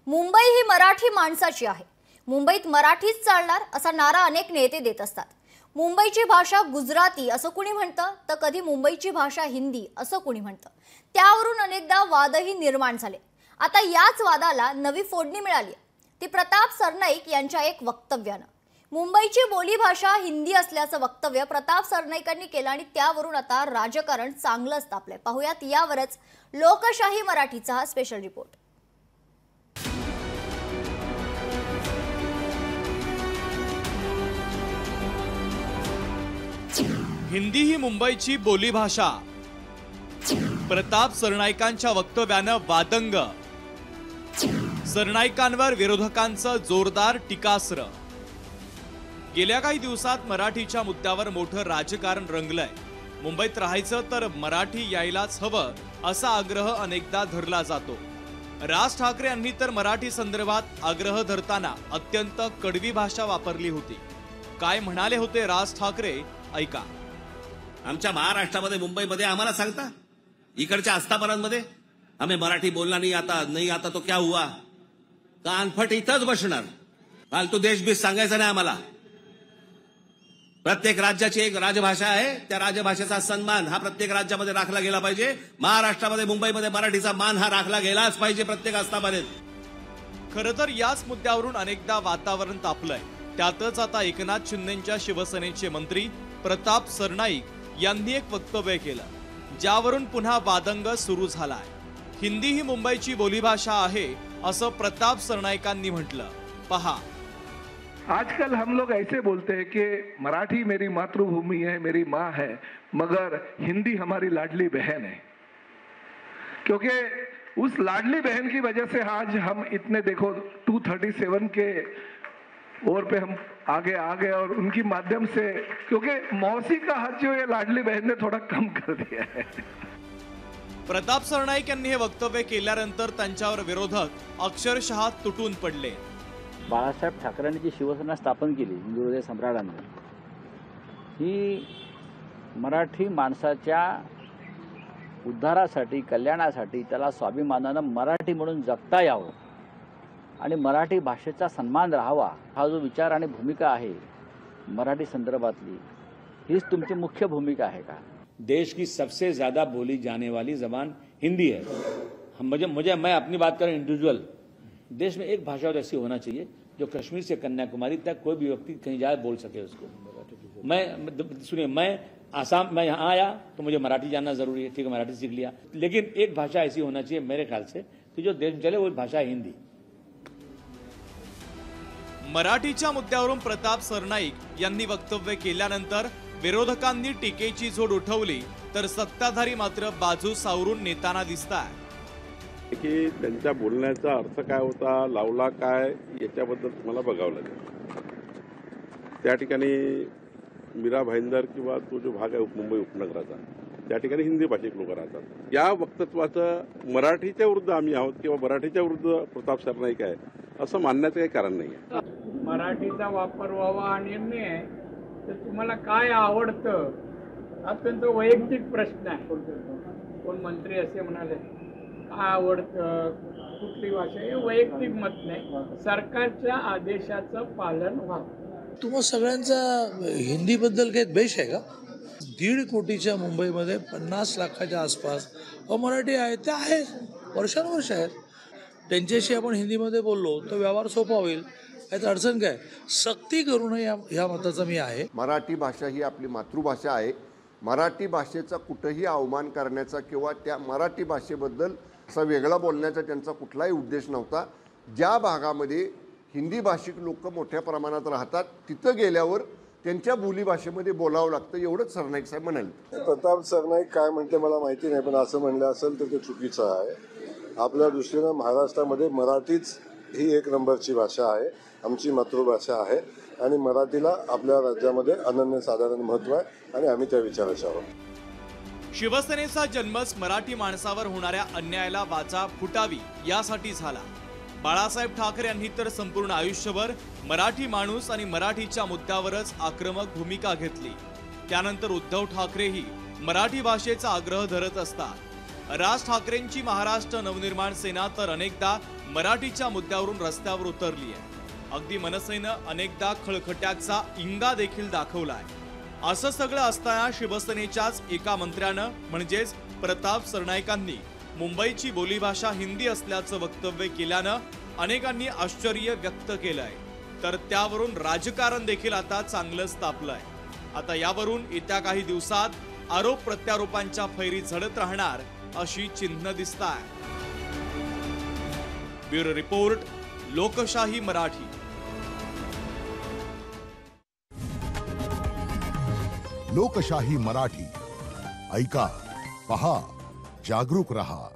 मुंबई ही मराठी माणसाची आहे. मुंबईत मराठीच चालणार असा नारा अनेक नेते देत असतात. मुंबईची भाषा गुजराती असं कुणी म्हणतं तर कधी मुंबईची भाषा हिंदी असं कुणी म्हणतं. त्यावरून अनेकदा वादही निर्माण झाले. आता याच वादाला नवी फोडणी मिळाली. ती प्रताप सरनाईक यांच्या एक वक्तव्यानं. मुंबईची बोलीभाषा हिंदी असल्याचं वक्तव्य प्रताप सरनाईकांनी केलं आणि त्यावरून आता राजकारण चांगलंच तापलंय. पाहूयात यावरच लोकशाही मराठीचा हा स्पेशल रिपोर्ट. हिंदी ही मुंबईची बोलीभाषा. प्रताप सरनाईकांच्या वक्तव्यानं वादंग. सरनाईकांवर विरोधकांचं जोरदार टीकास्त्र. गेल्या काही दिवसात मराठीच्या मुद्द्यावर मोठं राजकारण रंगलंय. मुंबईत राहायचं तर मराठी यायलाच हवं असा आग्रह अनेकदा धरला जातो. राज ठाकरे यांनी तर मराठी संदर्भात आग्रह धरताना अत्यंत कडवी भाषा वापरली होती. काय म्हणाले होते राज ठाकरे ऐका. आमच्या महाराष्ट्रामध्ये मुंबईमध्ये आम्हाला सांगता इकडच्या आस्थापनांमध्ये आम्ही मराठी बोलना नाही आता तो क्या हुआ. कानफट इथंच बसणार. फालतू देशबीस सांगायचं नाही आम्हाला. प्रत्येक राज्याची एक राजभाषा आहे. त्या राजभाषेचा सन्मान हा प्रत्येक राज्यामध्ये राखला गेला पाहिजे. महाराष्ट्रामध्ये मुंबईमध्ये मराठीचा मान हा राखला गेलाच पाहिजे प्रत्येक आस्थापनेत. खरं तर याच मुद्द्यावरून अनेकदा वातावरण तापलंय. त्यातच आता एकनाथ शिंदेंच्या शिवसेनेचे मंत्री प्रताप सरनाईक यांनी एक वक्तव्य केलं, ज्यावरून पुन्हा वादंग सुरू झालाय. हिंदी ही मुंबईची बोलीभाषा आहे असं प्रताप सरनाईकांनी म्हटलं. पहा. आजकल हम लोग ऐसे बोलते हैं कि मराठी मेरी मातृभूमि है, मेरी माँ है, मगर हिंदी हमारी लाडली बहन है. क्योंकि उस लाडली बहन की वजह से आज हम इतने देखो 237 के ओर पे हम आगे आ गए और उनकी माध्यम से, क्योंकि मौसी का हाथ जो ये लाडली बहन ने थोड़ा कम कर दिया है. प्रताप सरनाईक यांनी हे वक्तव्य केल्यानंतर त्यांच्यावर विरोधक अक्षरशः तुटून पडले. बाळासाहेब ठाकरेंनी जी शिवसेना स्थापन केली हिंदू हृदय सम्राटांनी, ही मराठी माणसाच्या उद्धारासाठी, कल्याणासाठी, त्याला स्वाभिमानानं मराठी म्हणून जगता यावं आणि मराठी भाषेचा सन्मान राहावा हा जो विचार आणि भूमिका आहे मराठी संदर्भातली, हीच तुमची मुख्य भूमिका आहे का? देश की सबसे ज्यादा बोली जाने वाली जबान हिंदी है. मैं अपनी बात करें इंडिविजुअल, देश में एक भाषा और ऐसी होना चाहिए जो कश्मीर से कन्याकुमारी तक कोई भी व्यक्ति कहीं जाए बोल सके उसको. मैं आसाम में यहाँ आया तो मुझे मराठी जानना जरूरी है, ठीक है, मराठी सीख लिया, लेकिन एक भाषा ऐसी होना चाहिए मेरे ख्याल से कि जो देश में चले वो भाषा है हिंदी. मराठीच्या मुद्द्यावरून प्रताप सरनाईक यांनी वक्तव्य केल्यानंतर विरोधकांनी टीकेची झोड उठवली तर सत्ताधारी मात्र बाजू सावरून नेताना दिसतात की त्यांच्या बोलण्याचा अर्थ काय होता, लावला काय, याच्याबद्दल मला बघावं लागेल. त्या ठिकाणी मीरा भाईंदर किंवा तो जो भाग आहे मुंबई उपनगराचा, त्या ठिकाणी हिंदी भाषिक लोक राहतात. या वक्तव्याचं मराठीच्या विरुद्ध आम्ही आहोत किंवा मराठीच्या विरुद्ध प्रताप सरनाईक आहे असं मानण्याचं काही कारण नाही आहे. मराठीचा वापर व्हावा हा निर्णय आहे. तर तुम्हाला काय आवडतं हा त्यांचा वैयक्तिक प्रश्न आहे. कोण मंत्री असे म्हणाले काय आवडतं, कुठली भाषा, हे वैयक्तिक मत नाही. सरकारच्या आदेशाचं पालन व्हावं. तुम्हा सगळ्यांचा हिंदीबद्दल काही द्वेष आहे का? 1.5 कोटीच्या मुंबईमध्ये 50 लाखाच्या आसपास अमराठी आहेत. ते आहेत, वर्षानुवर्ष आहेत. त्यांच्याशी आपण हिंदीमध्ये बोललो तर व्यवहार सोपा होईल. यात अडचण काय? सक्ती करू नये ह्या मताचा मी आहे. मराठी भाषा ही आपली मातृभाषा आहे. मराठी भाषेचा कुठेही अवमान करण्याचा किंवा त्या मराठी भाषेबद्दल असा वेगळा बोलण्याचा त्यांचा कुठलाही उद्देश नव्हता. ज्या भागामध्ये हिंदी भाषिक लोक मोठ्या प्रमाणात राहतात तिथं गेल्यावर त्यांच्या बोलीभाषेमध्ये बोलावं लागतं, एवढंच सरनाईक साहेब म्हणाले. प्रताप सरनाईक काय म्हणते मला माहिती नाही, पण असं म्हणलं असेल तर ते चुकीचं आहे. आपल्या दृष्टीनं महाराष्ट्रामध्ये मराठीच ही एक नंबरची भाषा आहे, आमची मातृभाषा आहे आणि मराठीला आपल्या राज्यामध्ये अनन्यसाधारण महत्त्व आहे आणि आम्ही त्या विचाराचे आहोत. शिवसेनेचा जन्मच मराठी माणसावर होणाऱ्या अन्यायाला वाचा फुटावी यासाठी झाला. बाळासाहेब ठाकरे यांनी तर संपूर्ण आयुष्यभर मराठी माणूस आणि मराठीच्या मुद्द्यावरच आक्रमक भूमिका घेतली. त्यानंतर उद्धव ठाकरेही मराठी भाषेचा आग्रह धरत असतात. राज ठाकरेंची महाराष्ट्र नवनिर्माण सेना तर अनेकदा मराठीच्या मुद्द्यावरून रस्त्यावर उतरली आहे. अगदी मनसेनं अनेकदा खळखट्याचा इंगा देखील दाखवलाय. असं सगळं असताना शिवसेनेच्याच एका मंत्र्यानं म्हणजेच प्रताप सरनाईकांनी मुंबईची बोलीभाषा हिंदी असल्याचं वक्तव्य केल्यानं अनेकांनी आश्चर्य व्यक्त केलंय. तर त्यावरून राजकारण देखील आता चांगलंच तापलंय. आता यावरून येत्या काही दिवसात आरोप प्रत्यारोपांच्या फैरी झडत राहणार अशी चिन्ह दिसताय. ब्युरो रिपोर्ट, लोकशाही मराठी. लोकशाही मराठी ऐका, पहा, जागरूक रहा.